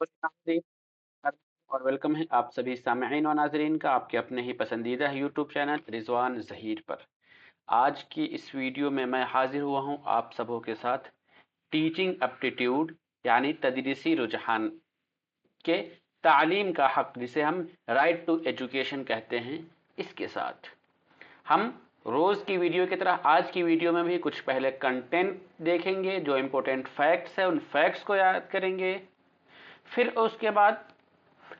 नाज़रीन और वेलकम है आप सभी सामईन व नाज़रीन का आपके अपने ही पसंदीदा यूट्यूब चैनल रिज़वान ज़हीर पर। आज की इस वीडियो में मैं हाज़िर हुआ हूँ आप सबों के साथ टीचिंग एप्टीट्यूड यानी तदरीसी रुझान के तालीम का हक़ जिसे हम राइट टू एजुकेशन कहते हैं, इसके साथ हम रोज़ की वीडियो की तरह आज की वीडियो में भी कुछ पहले कंटेंट देखेंगे, जो इम्पोर्टेंट फैक्ट्स है उन फैक्ट्स को याद करेंगे। फिर उसके बाद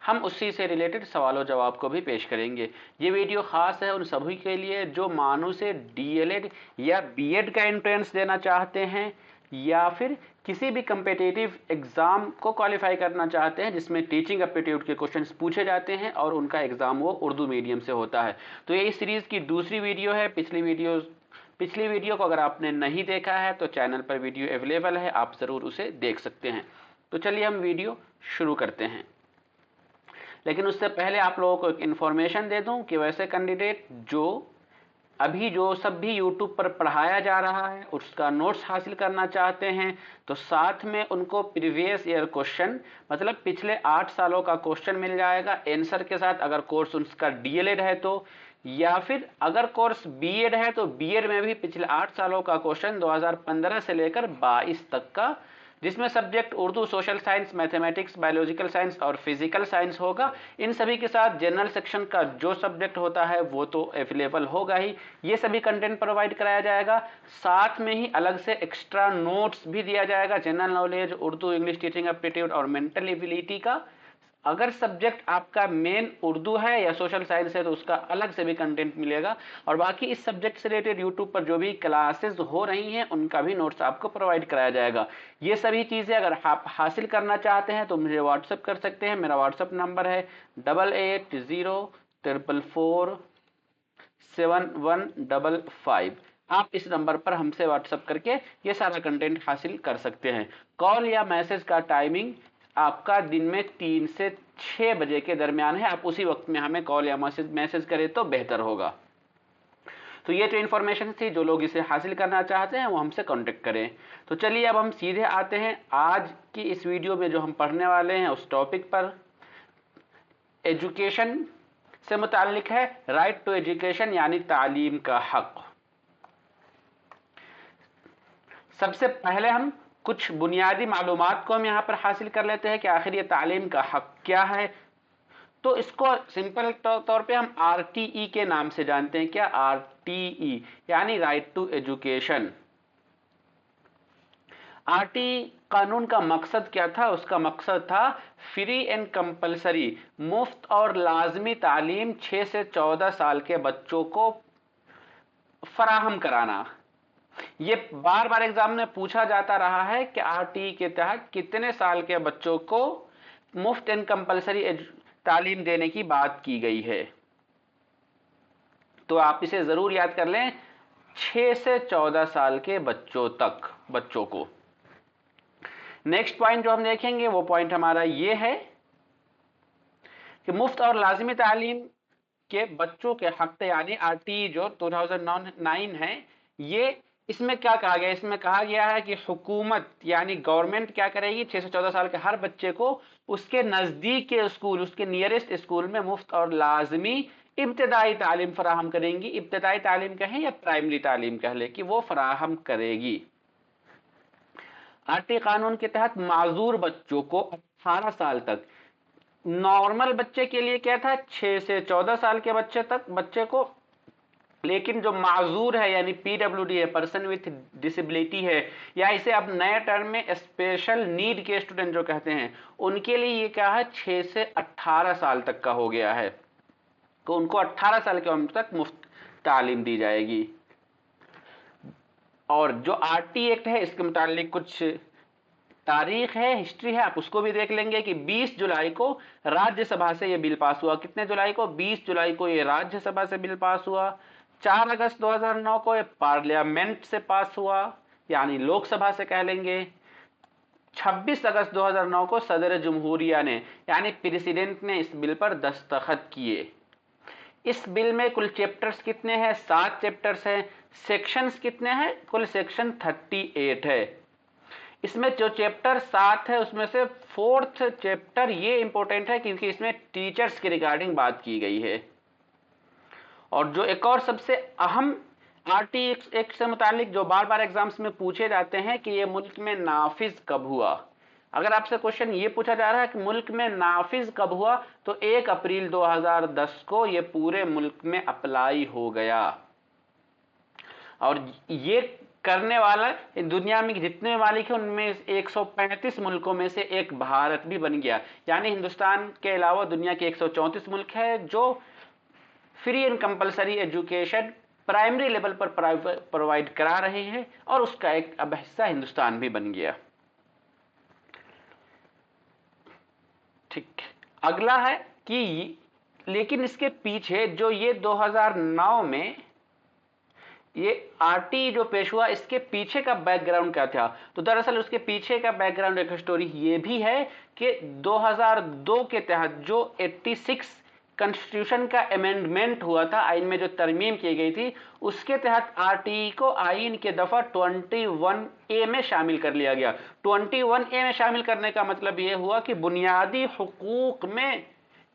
हम उसी से रिलेटेड सवालों जवाब को भी पेश करेंगे। ये वीडियो ख़ास है उन सभी के लिए जो मानो से डीएलएड या बीएड का एंट्रेंस देना चाहते हैं या फिर किसी भी कम्पिटिटिव एग्ज़ाम को क्वालिफाई करना चाहते हैं जिसमें टीचिंग एप्टीट्यूड के क्वेश्चंस पूछे जाते हैं और उनका एग्ज़ाम वो उर्दू मीडियम से होता है। तो ये इस सीरीज़ की दूसरी वीडियो है। पिछली वीडियो को अगर आपने नहीं देखा है तो चैनल पर वीडियो अवेलेबल है, आप ज़रूर उसे देख सकते हैं। तो चलिए हम वीडियो शुरू करते हैं। लेकिन उससे पहले आप लोगों को एक इन्फॉर्मेशन दे दूं कि वैसे कैंडिडेट जो सब भी यूट्यूब पर पढ़ाया जा रहा है उसका नोट्स हासिल करना चाहते हैं तो साथ में उनको प्रीवियस ईयर क्वेश्चन मतलब पिछले 8 सालों का क्वेश्चन मिल जाएगा आंसर के साथ, अगर कोर्स उसका डीएलएड है तो, या फिर अगर कोर्स बीएड है तो बीएड में भी पिछले 8 सालों का क्वेश्चन 2015 से लेकर 22 तक का, जिसमें subject Urdu, social science, mathematics, biological science और फिजिकल साइंस होगा। इन सभी के साथ जनरल सेक्शन का जो सब्जेक्ट होता है वो तो अवेलेबल होगा ही, ये सभी कंटेंट प्रोवाइड कराया जाएगा। साथ में ही अलग से एक्स्ट्रा नोट्स भी दिया जाएगा general knowledge, Urdu, English teaching aptitude और मेंटल एबिलिटी का। अगर सब्जेक्ट आपका मेन उर्दू है या सोशल साइंस है तो उसका अलग से भी कंटेंट मिलेगा, और बाकी इस सब्जेक्ट से रिलेटेड यूट्यूब पर जो भी क्लासेस हो रही हैं उनका भी नोट्स आपको प्रोवाइड कराया जाएगा। ये सभी चीज़ें अगर आप हासिल करना चाहते हैं तो मुझे व्हाट्सअप कर सकते हैं। मेरा व्हाट्सअप नंबर है 8804447155। आप इस नंबर पर हमसे व्हाट्सअप करके ये सारा कंटेंट हासिल कर सकते हैं। कॉल या मैसेज का टाइमिंग आपका दिन में 3 से 6 बजे के दरमियान है, आप उसी वक्त में हमें कॉल या मैसेज करें तो बेहतर होगा। तो ये जो इन्फॉर्मेशन थी, जो लोग इसे हासिल करना चाहते हैं वो हमसे कांटेक्ट करें। तो चलिए अब हम सीधे आते हैं आज की इस वीडियो में जो हम पढ़ने वाले हैं उस टॉपिक पर। एजुकेशन से मुताल्लिक है राइट टू एजुकेशन यानी तालीम का हक। सबसे पहले हम कुछ बुनियादी मालूमात को हम यहाँ पर हासिल कर लेते हैं कि आखिर ये तालीम का हक क्या है। तो इसको सिंपल तौर पे हम आरटीई के नाम से जानते हैं। क्या? आरटीई यानी राइट टू एजुकेशन। आरटीई कानून का मकसद क्या था? उसका मकसद था फ्री एंड कंपलसरी, मुफ्त और लाजमी तालीम 6 से 14 साल के बच्चों को फराहम कराना। ये बार बार एग्जाम में पूछा जाता रहा है कि आरटीई के तहत कितने साल के बच्चों को मुफ्त एंड कंपलसरी तालीम देने की बात की गई है। तो आप इसे जरूर याद कर लें, 6 से 14 साल के बच्चों को। नेक्स्ट पॉइंट जो हम देखेंगे वो पॉइंट हमारा ये है कि मुफ्त और लाजमी तालीम के बच्चों के हक यानी आरटीई जो 2009 है, ये इसमें क्या कहा गया? इसमें कहा गया है कि हुकूमत यानी गवर्नमेंट क्या करेगी, 6 से 14 साल के हर बच्चे को उसके नज़दीक के स्कूल, उसके नियरेस्ट स्कूल में मुफ्त और लाजमी इब्तदाई तालीम फराहम करेंगी। इब्तदाई तालीम कहें या प्राइमरी तालीम कह ले, कि वो फराहम करेगी। आरटी कानून के तहत माजूर बच्चों को 18 साल तक, नॉर्मल बच्चे के लिए क्या था 6 से 14 साल के बच्चे को, लेकिन जो माजूर है यानी पीडब्ल्यूडी है, पर्सन विथ डिसेबिलिटी है, या इसे अब नए टर्म में स्पेशल नीड के स्टूडेंट जो कहते हैं, उनके लिए ये क्या है 6 से 18 साल तक का हो गया है। तो उनको 18 साल के उम्र तक मुफ्त तालीम दी जाएगी। और जो आरटी एक्ट है इसके मुतालिक कुछ तारीख है, हिस्ट्री है, आप उसको भी देख लेंगे कि 20 जुलाई को राज्यसभा से ये बिल पास हुआ। कितने जुलाई को? 20 जुलाई को ये राज्यसभा से बिल पास हुआ। 4 अगस्त 2009 को ये पार्लियामेंट से पास हुआ, यानी लोकसभा से कह लेंगे। 26 अगस्त 2009 को सदर जमहूरिया ने यानी प्रेसिडेंट ने इस बिल पर दस्तखत किए। इस बिल में कुल चैप्टर्स कितने हैं? 7 चैप्टर्स हैं। सेक्शंस कितने हैं? कुल सेक्शन 38 है। इसमें जो चैप्टर 7 है उसमें से 4th चैप्टर ये इंपॉर्टेंट है क्योंकि इसमें टीचर्स के रिगार्डिंग बात की गई है। और जो एक और सबसे अहम आरटी एक्ट से मुतालिक जो बार बार एग्जाम्स में पूछे जाते हैं कि ये मुल्क में नाफिज कब हुआ। अगर आपसे क्वेश्चन ये पूछा जा रहा है कि मुल्क में नाफिज कब हुआ, तो 1 अप्रैल 2010 को ये पूरे मुल्क में अप्लाई हो गया। और ये करने वाला दुनिया में जितने ममालिक हैं उनमें 135 मुल्कों में से एक भारत भी बन गया। यानी हिंदुस्तान के अलावा दुनिया के 134 मुल्क है जो free and compulsory education primary level पर प्रोवाइड करा रहे हैं, और उसका एक अब हिस्सा हिंदुस्तान भी बन गया। ठीक, अगला है कि लेकिन इसके पीछे जो ये 2009 में ये आरटी जो पेश हुआ, इसके पीछे का बैकग्राउंड क्या था? तो दरअसल उसके पीछे का बैकग्राउंड एक स्टोरी ये भी है कि 2002 के तहत जो 86 कॉन्स्टिट्यूशन का अमेंडमेंट हुआ था, आइन में जो तरमीम की गई थी, उसके तहत आरटीई को आइन के दफा 21A में शामिल कर लिया गया। 21A में शामिल करने का मतलब यह हुआ कि बुनियादी हुकूक में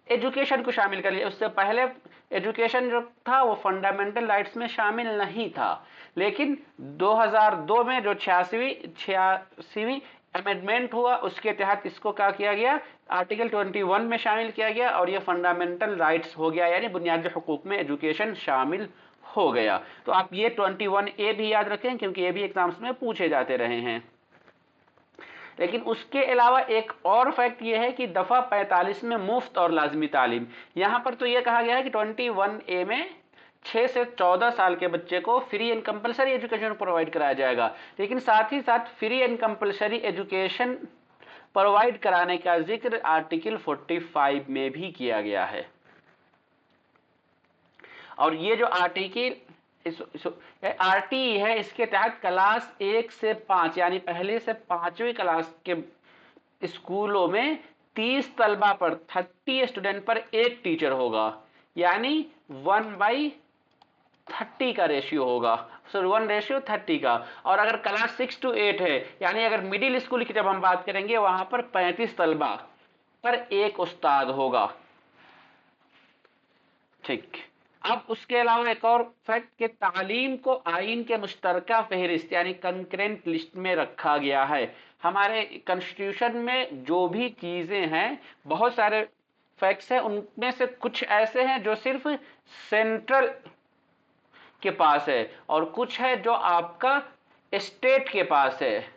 एजुकेशन को शामिल कर लिया। उससे पहले एजुकेशन जो था वो फंडामेंटल राइट्स में शामिल नहीं था, लेकिन 2002 में जो 86वीं अमेंडमेंट हुआ उसके तहत इसको क्या किया गया, आर्टिकल 21 में शामिल किया गया और ये फंडामेंटल राइट्स हो गया, यानी बुनियादी हुकूक में एजुकेशन शामिल हो गया। तो आप ये 21A भी याद रखें क्योंकि ये भी एग्जाम्स में पूछे जाते रहे हैं। लेकिन उसके अलावा एक और फैक्ट ये है कि दफा 45 में मुफ्त और लाजमी तालीम, यहां पर तो ये कहा गया है कि 21A में 6 से 14 साल के बच्चे को free and compulsory education provide कराया जाएगा, लेकिन साथ ही साथ free and compulsory education provide कराने का जिक्र आर्टिकल 45 में भी किया गया है। और ये जो आर्टिकल आरटी है, इसके तहत क्लास 1 से 5 यानी पहले से 5वीं क्लास के स्कूलों में 30 तलबा पर 30 स्टूडेंट पर एक टीचर होगा, यानी 1/30 का रेशियो होगा, 1:30 का। और अगर क्लास 6 to 8 है, यानी अगर मिडिल स्कूल की जब हम बात करेंगे, वहां पर 35 तलबा पर एक उस्ताद होगा। ठीक, अब उसके अलावा एक और फैक्ट कि तालीम को आइन के मुश्तरका फहरिस्त यानी कंकरेंट लिस्ट में रखा गया है। हमारे कॉन्स्टिट्यूशन में जो भी चीजें हैं, बहुत सारे फैक्ट्स हैं, उनमें से कुछ ऐसे हैं जो सिर्फ सेंट्रल के पास है और कुछ है जो आपका स्टेट के पास है,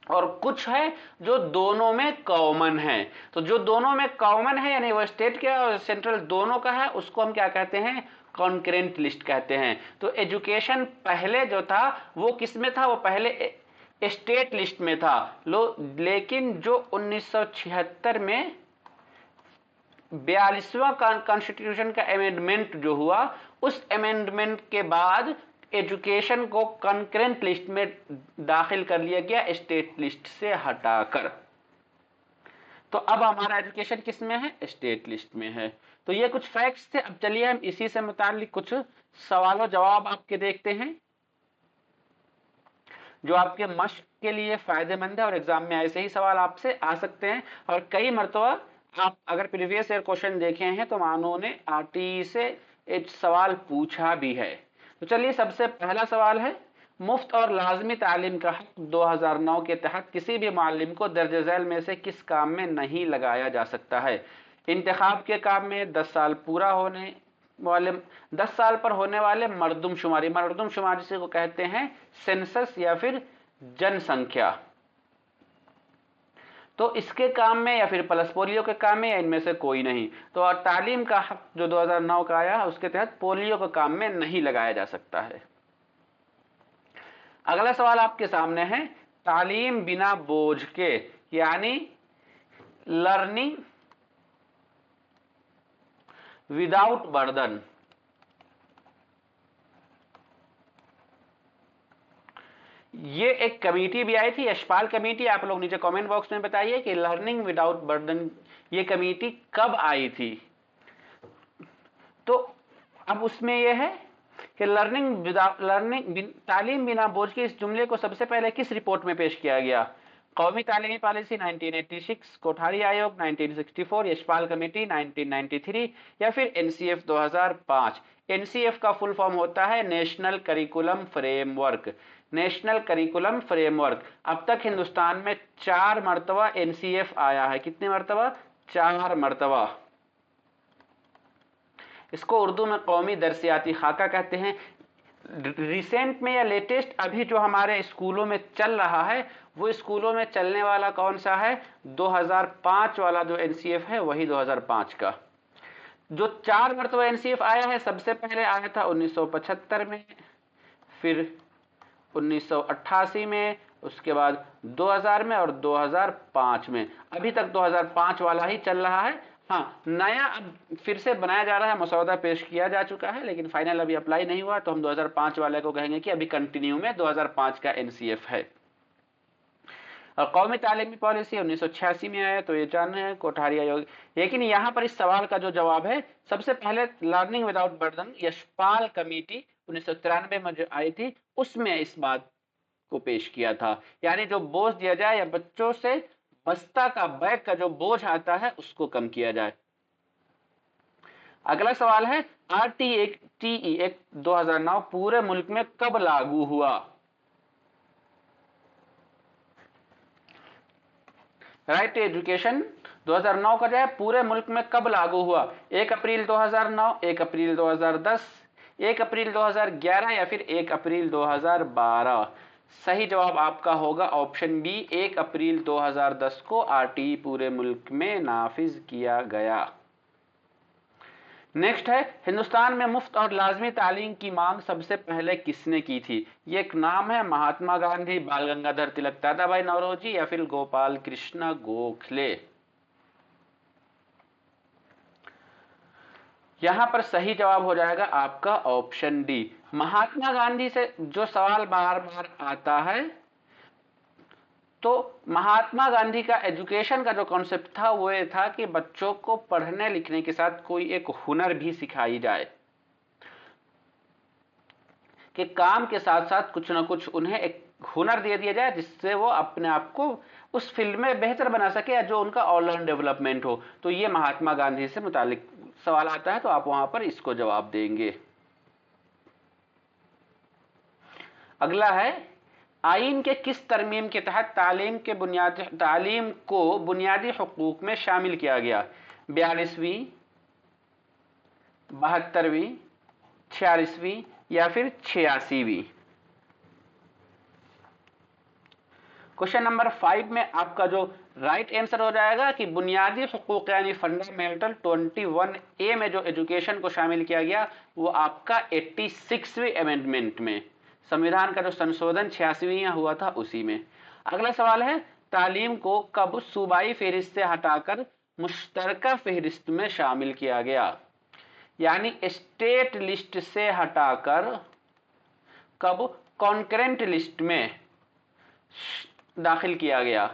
और कुछ है जो दोनों में कॉमन है। तो जो दोनों में कॉमन है यानी वो स्टेट के और सेंट्रल दोनों का है, उसको हम क्या कहते हैं, कॉन्करेंट लिस्ट कहते हैं। तो एजुकेशन पहले जो था वो किस में था, वो पहले स्टेट लिस्ट में था, लेकिन जो 1976 में 42वां कॉन्स्टिट्यूशन का अमेंडमेंट जो हुआ, उस अमेंडमेंट के बाद एजुकेशन को कंकरेंट लिस्ट में दाखिल कर लिया गया, स्टेट लिस्ट से हटाकर। तो अब हमारा एजुकेशन किस में है, स्टेट लिस्ट में है। तो ये कुछ फैक्ट्स थे। अब चलिए हम इसी से मुताल्लिक कुछ सवालों जवाब आपके देखते हैं जो आपके मश्क के लिए फायदेमंद है, और एग्जाम में ऐसे ही सवाल आपसे आ सकते हैं। और कई मरतबा आप अगर प्रीवियस ईयर क्वेश्चन देखे हैं तो मानो ने आरटीई से एक सवाल पूछा भी है। तो चलिए, सबसे पहला सवाल है, मुफ्त और लाजमी तालीम का हक 2009 के तहत किसी भी मालिम को दर्ज झैल में से किस काम में नहीं लगाया जा सकता है? इंतखाब के काम में, 10 साल पूरा होने वाले 10 साल पर होने वाले मरदमशुमारी, मरदमशुमारी से को कहते हैं सेंसस या फिर जनसंख्या, तो इसके काम में, या फिर प्लस पोलियो के काम में, या इनमें से कोई नहीं। तो और तालीम का हक जो 2009 का आया उसके तहत पोलियो के काम में नहीं लगाया जा सकता है। अगला सवाल आपके सामने है, तालीम बिना बोझ के यानी लर्निंग विदाउट बर्डन, ये एक कमेटी भी आई थी, यशपाल कमेटी। आप लोग नीचे कमेंट बॉक्स में बताइए कि लर्निंग विदाउट बर्डन ये कमेटी कब आई थी। तो अब उसमें यह है कि तालीम बिना बोझ के इस जुमले को सबसे पहले किस रिपोर्ट में पेश किया गया? कौमी तालीमी पॉलिसी 1986, कोठारी आयोग 1964, यशपाल कमेटी 1993 या फिर एनसीएफ 2005। एनसीएफ का फुल फॉर्म होता है national curriculum framework. National curriculum framework. अब तक हिंदुस्तान में 4 मरतबा एनसीएफ आया है। कितने मरतबा? 4 मरतबा। इसको उर्दू में कौमी दरसियाती खाका कहते हैं। रिसेंट में या लेटेस्ट अभी जो हमारे स्कूलों में चल रहा है, वो स्कूलों में चलने वाला कौन सा है? 2005 वाला जो एनसीएफ है, वही 2005 का। जो 4 मरतबा एनसीएफ आया है, सबसे पहले आया था 1975 में, फिर 1988 में, उसके बाद 2000 में और 2005 में। अभी तक 2005 वाला ही चल रहा है। हाँ, नया अब फिर से बनाया जा रहा है, मसौदा पेश किया जा चुका है, लेकिन फाइनल अभी अप्लाई नहीं हुआ, तो हम 2005 वाले को कहेंगे कि अभी कंटिन्यू में 2005 का एनसीएफ है। और कौमी तालीमी पॉलिसी 1986 में आया, तो ये जाने हैं कोठारी आयोग। लेकिन यहाँ पर इस सवाल का जो जवाब है, सबसे पहले learning without burden Yashpal committee 1993 में जो आई थी, उसमें इस बात को पेश किया था। यानी जो बोझ दिया जाए या बच्चों से बस्ता का, बैग का जो बोझ आता है, उसको कम किया जाए। अगला सवाल है RTE एक्ट 2009 पूरे मुल्क में कब लागू हुआ? राइट टू एजुकेशन 2009 का जो है पूरे मुल्क में कब लागू हुआ? 1 अप्रैल 2009, 1 अप्रैल 2010, 1 अप्रैल 2011 या फिर 1 अप्रैल 2012? सही जवाब आपका होगा ऑप्शन बी, 1 अप्रैल 2010 को RTE पूरे मुल्क में नाफिज किया गया। नेक्स्ट है, हिंदुस्तान में मुफ्त और लाजमी तालीम की मांग सबसे पहले किसने की थी? ये एक नाम है, महात्मा गांधी, बाल गंगाधर तिलक, दादाभाई नौरोजी या फिर गोपाल कृष्ण गोखले? यहां पर सही जवाब हो जाएगा आपका ऑप्शन डी। महात्मा गांधी से जो सवाल बार बार आता है, तो महात्मा गांधी का एजुकेशन का जो कॉन्सेप्ट था, वो ये था कि बच्चों को पढ़ने लिखने के साथ कोई एक हुनर भी सिखाई जाए, कि काम के साथ साथ कुछ ना कुछ उन्हें एक हुनर दे दिया जाए, जिससे वो अपने आप को उस फील्ड में बेहतर बना सके, या जो उनका ऑलराउंड डेवलपमेंट हो। तो ये महात्मा गांधी से मुतालिक सवाल आता है, तो आप वहां पर इसको जवाब देंगे। अगला है, आइन के किस तरमीम के तहत तालीम को बुनियादी हुकूक में शामिल किया गया? 42वीं, 72वीं, 46वीं या फिर 86वीं? क्वेश्चन नंबर 5 में आपका जो राइट आंसर हो जाएगा कि बुनियादी हुकूक यानी फंडामेंटल 21A में जो एजुकेशन को शामिल किया गया, वो आपका 86वीं अमेंडमेंट में, संविधान का जो संशोधन 86वीं हुआ था, उसी में। अगला सवाल है, तालीम को कब सूबाई फहरिस्त से हटाकर मुश्तरका फहरिस्त में शामिल किया गया? यानी स्टेट लिस्ट से हटाकर कब कॉन्करेंट लिस्ट में दाखिल किया गया?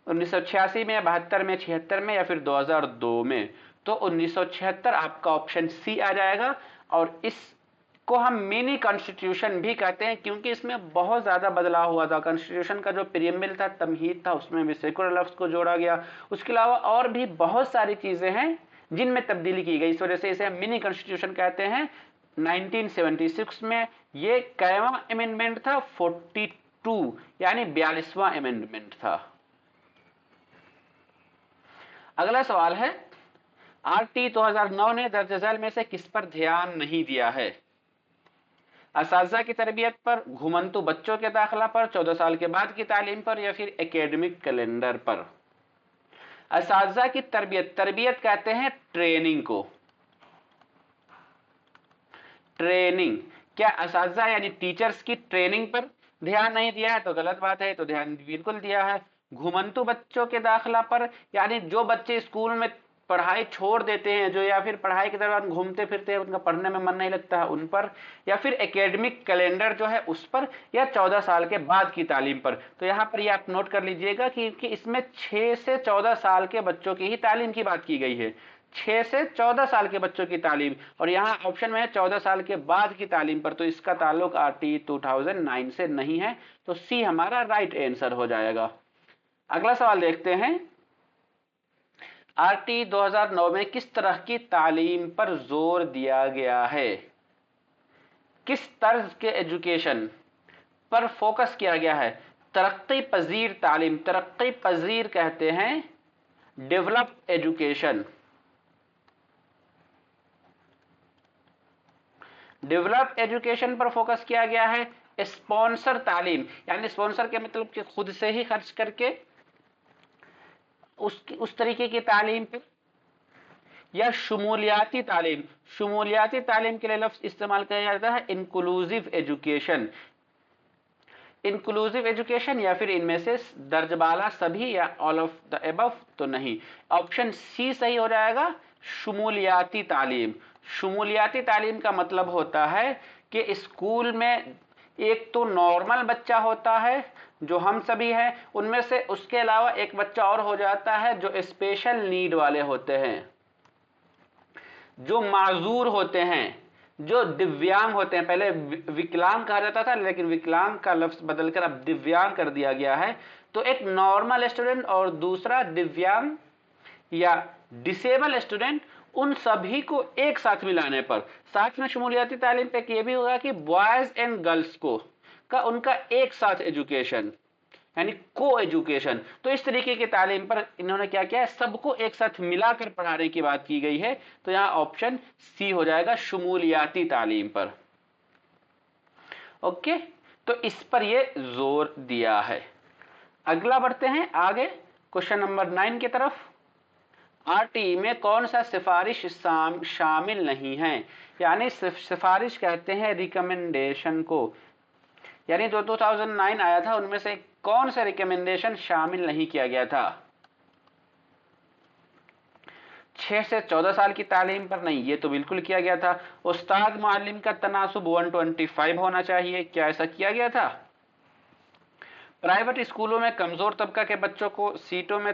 1986 में, 72 में, 76 में या फिर 2002 में? तो 1976 आपका ऑप्शन सी आ जाएगा। और इसको हम मिनी कॉन्स्टिट्यूशन भी कहते हैं, क्योंकि इसमें बहुत ज्यादा बदलाव हुआ था। कॉन्स्टिट्यूशन का जो प्रीएम्बल था, तमहीद था, उसमें भी सेकुलर लफ्ज को जोड़ा गया। उसके अलावा और भी बहुत सारी चीजें हैं जिनमें तब्दीली की गई, इस वजह से इसे हम मिनी कॉन्स्टिट्यूशन कहते हैं। 1976 में ये कैवा अमेंडमेंट था, 42 यानी 42वां अमेंडमेंट था। अगला सवाल है, RTE 2009 ने दर्ज झेल में से किस पर ध्यान नहीं दिया है? असातिज़ा की तरबियत पर, घुमंतु बच्चों के दाखिला पर, 14 साल के बाद की तालीम पर या फिर एकेडमिक कैलेंडर पर? असातिज़ा की तरबियत कहते हैं ट्रेनिंग को। ट्रेनिंग, क्या असातिज़ा यानी टीचर्स की ट्रेनिंग पर ध्यान नहीं दिया है? तो गलत बात है, तो ध्यान बिल्कुल दिया है। घुमंतु बच्चों के दाखिला पर, यानी जो बच्चे स्कूल में पढ़ाई छोड़ देते हैं, जो या फिर पढ़ाई के दौरान घूमते फिरते हैं, उनका पढ़ने में मन नहीं लगता है, उन पर, या फिर एकेडमिक कैलेंडर जो है उस पर, या 14 साल के बाद की तालीम पर। तो यहाँ पर ये आप नोट कर लीजिएगा कि इसमें 6 से 14 साल के बच्चों की ही तालीम की बात की गई है। 6 से 14 साल के बच्चों की तालीम, और यहाँ ऑप्शन में है 14 साल के बाद की तालीम पर, तो इसका ताल्लुक आरटी 2009 से नहीं है, तो सी हमारा राइट आंसर हो जाएगा। अगला सवाल देखते हैं, आरटी 2009 में किस तरह की तालीम पर जोर दिया गया है, किस तर्ज के एजुकेशन पर फोकस किया गया है? तरक्की पजीर तालीम, तरक्की पजीर कहते हैं डेवलप एजुकेशन, डेवलप एजुकेशन पर फोकस किया गया है। स्पॉन्सर तालीम, यानी स्पॉन्सर के मतलब कि खुद से ही खर्च करके उस तरीके की तालीम पर, या शुमूलियाती तालीम, शुमूलियाती तालीम के लिए लफ्ज इस्तेमाल किया जाता है इंक्लूसिव एजुकेशन, इंक्लूसिव एजुकेशन, या फिर इनमें से दर्जबाला सभी या ऑल ऑफ द अबव तो नहीं। ऑप्शन सी सही हो जाएगा, शुमूलियाती तालीम। शुमूलियाती तालीम का मतलब होता है कि स्कूल में एक तो नॉर्मल बच्चा होता है जो हम सभी हैं, उनमें से उसके अलावा एक बच्चा और हो जाता है जो स्पेशल नीड वाले होते हैं, जो माजूर होते हैं, जो दिव्यांग होते हैं। पहले विकलांग कहा जाता था, लेकिन विकलांग का लफ्ज बदलकर अब दिव्यांग कर दिया गया है। तो एक नॉर्मल स्टूडेंट और दूसरा दिव्यांग या डिसेबल स्टूडेंट, उन सभी को एक साथ मिलाने पर, साथ में शमूलियाती तालीम पे ये भी होगा कि बॉयज एंड गर्ल्स को का उनका एक साथ एजुकेशन, यानी को एजुकेशन। तो इस तरीके की तालीम पर इन्होंने क्या किया है, सबको एक साथ मिलाकर पढ़ाने की बात की गई है। तो यहां ऑप्शन सी हो जाएगा, शुमूलियाती तालीम पर। ओके, तो इस पर ये जोर दिया है। अगला बढ़ते हैं आगे, क्वेश्चन नंबर 9 की तरफ। आरटी में कौन सा सिफारिश शामिल नहीं है, यानी सिफारिश कहते हैं रिकमेंडेशन को, यानी जो 2009 आया था उनमें से कौन सा रिकमेंडेशन शामिल नहीं किया गया था? 6 से 14 साल की तालीम पर नहीं, ये तो बिल्कुल किया गया था। उस्ताद मुअल्लिम का तनासुब 125 होना चाहिए, क्या ऐसा किया गया था? प्राइवेट स्कूलों में कमजोर तबका के बच्चों को सीटों में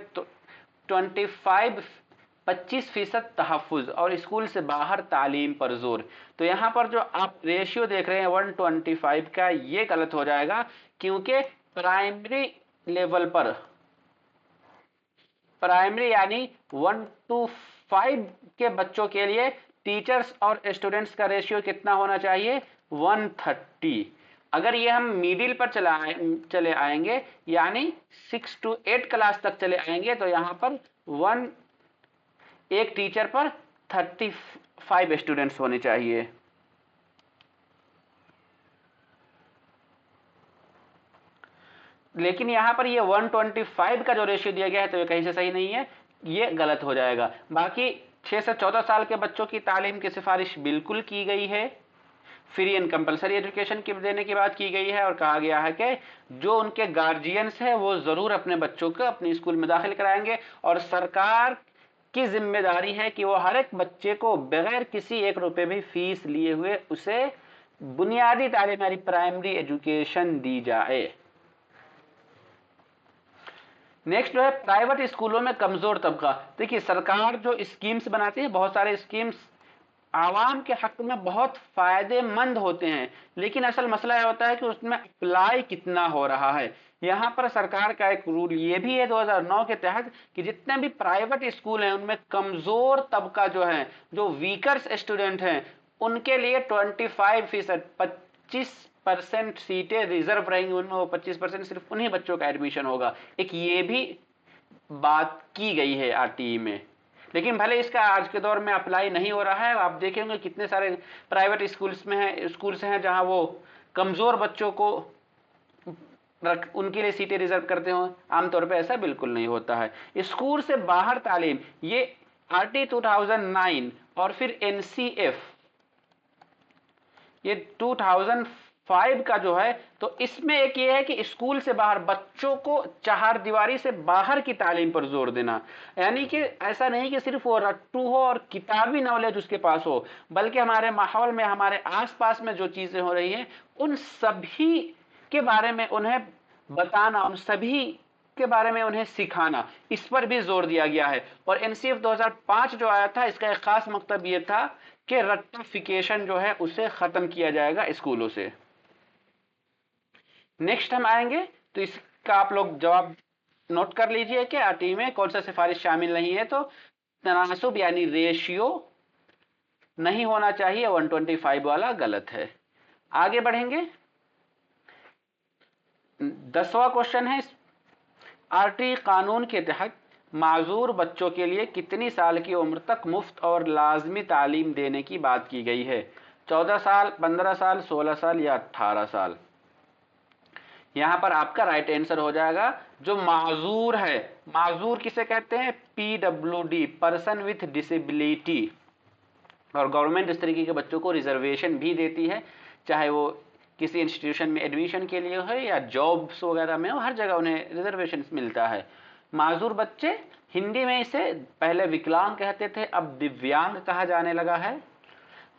25% तहफ़्फ़ुज़ और स्कूल से बाहर तालीम पर जोर। तो यहाँ पर जो आप रेशियो देख रहे हैं 125 का, ये गलत हो जाएगा, क्योंकि प्राइमरी लेवल पर, प्राइमरी यानी 1 to 5 के बच्चों के लिए टीचर्स और स्टूडेंट्स का रेशियो कितना होना चाहिए? 130। अगर ये हम मिडिल पर चले आएंगे, यानी 6 to 8 क्लास तक चले आएंगे, तो यहाँ पर एक टीचर पर 35 स्टूडेंट्स होने चाहिए। लेकिन यहां पर ये 125 का जो रेशियो दिया गया है, तो ये कहीं से सही नहीं है, ये गलत हो जाएगा। बाकी 6 से 14 साल के बच्चों की तालीम की सिफारिश बिल्कुल की गई है, फ्री एंड कंपलसरी एजुकेशन की देने की बात की गई है, और कहा गया है कि जो उनके गार्जियंस है वो जरूर अपने बच्चों को अपने स्कूल में दाखिल कराएंगे, और सरकार की जिम्मेदारी है कि वो हर एक बच्चे को बगैर किसी 1 रुपए भी फीस लिए हुए उसे बुनियादी तालीम यानी प्राइमरी एजुकेशन दी जाए। नेक्स्ट जो है प्राइवेट स्कूलों में कमजोर तबका। देखिए सरकार जो स्कीम्स बनाती है, बहुत सारे स्कीम्स आवाम के हक में बहुत फायदेमंद होते हैं, लेकिन असल मसला यह होता है कि उसमें अप्लाई कितना हो रहा है। यहाँ पर सरकार का एक रूल ये भी है 2009 के तहत कि जितने भी प्राइवेट स्कूल हैं उनमें कमजोर तबका जो है, जो वीकर्स स्टूडेंट हैं, उनके लिए 25%, 25% सीटें रिजर्व रहेंगी, उनमें वो 25% सिर्फ उन्हीं बच्चों का एडमिशन होगा। एक ये भी बात की गई है आरटीई में, लेकिन भले इसका आज के दौर में अप्लाई नहीं हो रहा है। आप देखेंगे कितने सारे प्राइवेट स्कूल्स हैं जहां वो कमजोर बच्चों को उनके लिए सीटें रिजर्व करते हो। आमतौर पे ऐसा बिल्कुल नहीं होता है। स्कूल से बाहर तालीम, ये आरटी 2009 और फिर एनसीएफ ये 2005 का जो है, तो इसमें एक ये है कि स्कूल से बाहर बच्चों को चार दीवारी से बाहर की तालीम पर जोर देना। यानी कि ऐसा नहीं कि सिर्फ वो रट्टू हो और किताबी नॉलेज उसके पास हो, बल्कि हमारे माहौल में, हमारे आसपास में जो चीजें हो रही हैं उन सभी के बारे में उन्हें बताना, उन सभी के बारे में उन्हें सिखाना, इस पर भी जोर दिया गया है। और एनसीएफ 2005 जो आया था, इसका एक खास मकसद ये था कि रट्टाफिकेशन जो है उसे खत्म किया जाएगा स्कूलों से। नेक्स्ट हम आएंगे तो इसका आप लोग जवाब नोट कर लीजिए कि आरटीई में कौन सा सिफारिश शामिल नहीं है। तो तनासुब यानी रेशियो नहीं होना चाहिए, 125 वाला गलत है। आगे बढ़ेंगे, 10वां क्वेश्चन है, आरटीई कानून के तहत माजूर बच्चों के लिए कितनी साल की उम्र तक मुफ्त और लाजमी तालीम देने की बात की गई है? 14 साल, 15 साल, 16 साल या 18 साल? यहां पर आपका राइट आंसर हो जाएगा जो माजूर है। माजूर किसे कहते हैं? PWD, person with disability. और गवर्नमेंट इस तरीके के बच्चों को रिजर्वेशन भी देती है, चाहे वो किसी इंस्टीट्यूशन में एडमिशन के लिए हो या जॉब्स वगैरह में हो, हर जगह उन्हें रिजर्वेशन मिलता है। माजूर बच्चे, हिंदी में इसे पहले विकलांग कहते थे, अब दिव्यांग कहा जाने लगा है।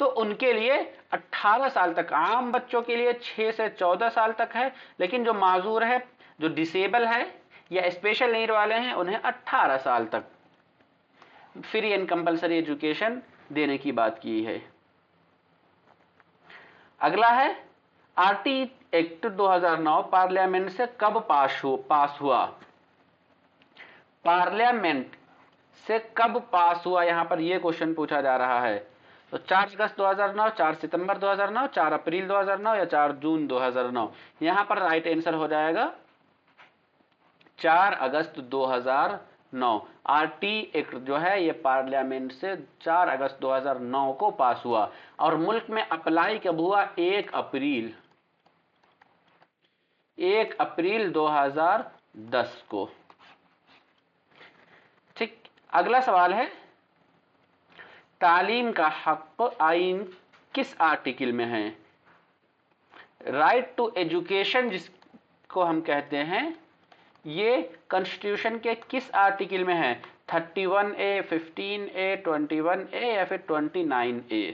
तो उनके लिए 18 साल तक, आम बच्चों के लिए 6 से 14 साल तक है, लेकिन जो माजूर है, जो डिसेबल है या स्पेशल नीड वाले हैं, उन्हें 18 साल तक फ्री एंड कंपलसरी एजुकेशन देने की बात की है। अगला है, आरटीई एक्ट 2009 पार्लियामेंट से कब पास हुआ? पार्लियामेंट से कब पास हुआ, यहां पर यह क्वेश्चन पूछा जा रहा है। तो 4 अगस्त 2009, 4 सितंबर 2009, 4 अप्रैल 2009 या 4 जून 2009? यहां पर राइट आंसर हो जाएगा 4 अगस्त 2009। आरटीई एक्ट जो है ये पार्लियामेंट से 4 अगस्त 2009 को पास हुआ और मुल्क में अप्लाई कब हुआ? 1 अप्रैल 2010 को। ठीक, अगला सवाल है, तालीम का हक आइन किस आर्टिकल में है? राइट टू एजुकेशन जिसको हम कहते हैं, ये कॉन्स्टिट्यूशन के किस आर्टिकल में है? 31A, 15A, 21A या फिर 29A?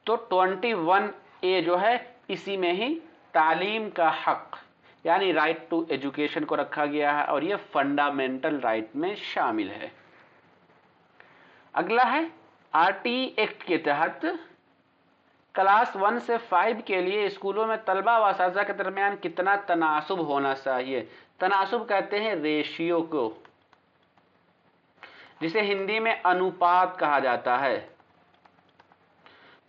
तो 21A जो है, इसी में ही तालीम का हक यानी राइट टू एजुकेशन को रखा गया है और यह फंडामेंटल राइट में शामिल है। अगला है, आरटीई एक्ट के तहत क्लास 1 से 5 के लिए स्कूलों में तलबा व असातिज़ा के दरमियान कितना तनासुब होना चाहिए? तनासुब कहते हैं रेशियो को, जिसे हिंदी में अनुपात कहा जाता है।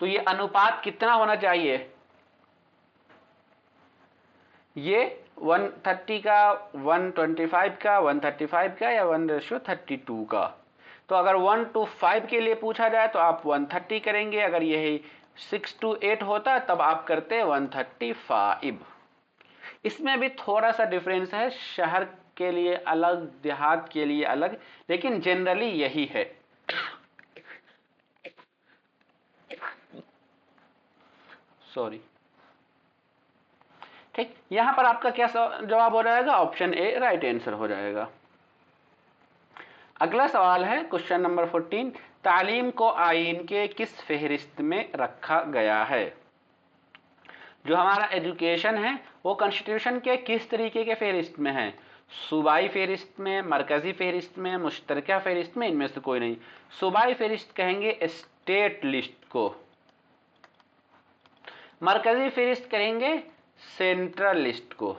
तो ये अनुपात कितना होना चाहिए? ये 130 का, 125 का, 135 का या 1:32 का? तो अगर 1 to 5 के लिए पूछा जाए तो आप 130 करेंगे, अगर यही 6 to 8 होता तब आप करते 135। इसमें भी थोड़ा सा डिफरेंस है, शहर के लिए अलग, देहात के लिए अलग, लेकिन जनरली यही है। सॉरी, ठीक, यहां पर आपका क्या जवाब हो जाएगा? ऑप्शन ए राइट आंसर हो जाएगा। अगला सवाल है, क्वेश्चन नंबर 14, तालीम को आइन के किस फेहरिस्त में रखा गया है? जो हमारा एजुकेशन है वो कॉन्स्टिट्यूशन के किस तरीके के फेहरिस्त में है? सूबाई फेहरिस्त में, मरकजी फेहरिस्त में, मुश्तरका फेहरिस्त में? इनमें से कोई नहीं। सूबाई फेहरिस्त कहेंगे स्टेट लिस्ट को, मरकजी फेहरिस्त कहेंगे सेंट्रल लिस्ट को,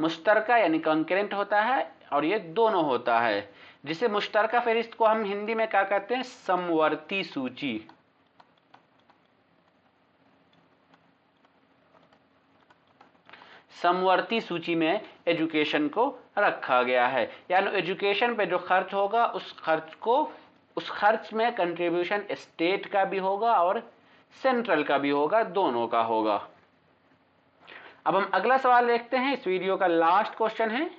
मुश्तरका यानी कॉन्करेंट होता है और ये दोनों होता है, जिसे मुश्तरका फेहरिस्त को हम हिंदी में क्या कहते हैं? समवर्ती सूची। समवर्ती सूची में एजुकेशन को रखा गया है, यानी एजुकेशन पे जो खर्च होगा उस खर्च में कंट्रीब्यूशन स्टेट का भी होगा और सेंट्रल का भी होगा, दोनों का होगा। अब हम अगला सवाल देखते हैं, इस वीडियो का लास्ट क्वेश्चन है,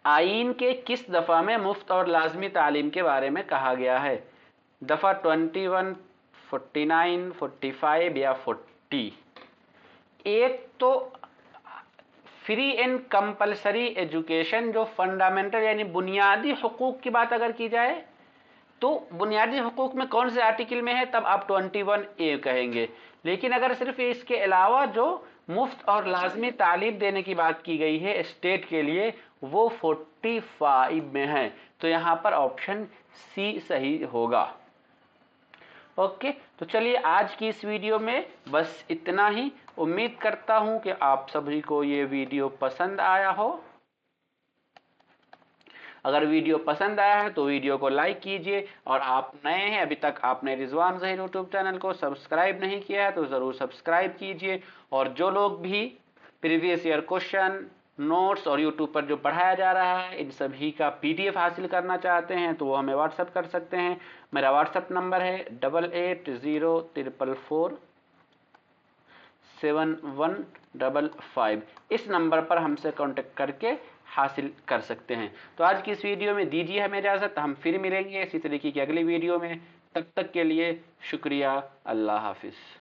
आइन के किस दफा में मुफ्त और लाजमी तालीम के बारे में कहा गया है? दफा 21, 49, 45 या 40? एक तो फ्री एंड कंपलसरी एजुकेशन, जो फंडामेंटल यानी बुनियादी हुकूक की बात अगर की जाए तो बुनियादी हुकूक में कौन से आर्टिकल में है, तब आप 21A कहेंगे। लेकिन अगर सिर्फ इसके अलावा जो मुफ्त और लाजमी तालीम देने की बात की गई है स्टेट के लिए, वो 45 में है। तो यहाँ पर ऑप्शन सी सही होगा। ओके, तो चलिए आज की इस वीडियो में बस इतना ही। उम्मीद करता हूँ कि आप सभी को ये वीडियो पसंद आया हो। अगर वीडियो पसंद आया है तो वीडियो को लाइक कीजिए, और आप नए हैं, अभी तक आपने रिजवान ज़हीर यूट्यूब चैनल को सब्सक्राइब नहीं किया है तो ज़रूर सब्सक्राइब कीजिए। और जो लोग भी प्रीवियस ईयर क्वेश्चन, नोट्स और यूट्यूब पर जो पढ़ाया जा रहा है इन सभी का PDF हासिल करना चाहते हैं तो वो हमें व्हाट्सअप कर सकते हैं। मेरा व्हाट्सअप नंबर है 8804447155। इस नंबर पर हमसे कांटेक्ट करके हासिल कर सकते हैं। तो आज की इस वीडियो में दीजिए हमें इजाज़त, हम फिर मिलेंगे इसी तरीके की अगली वीडियो में। तब तक के लिए शुक्रिया, अल्लाह हाफिज़।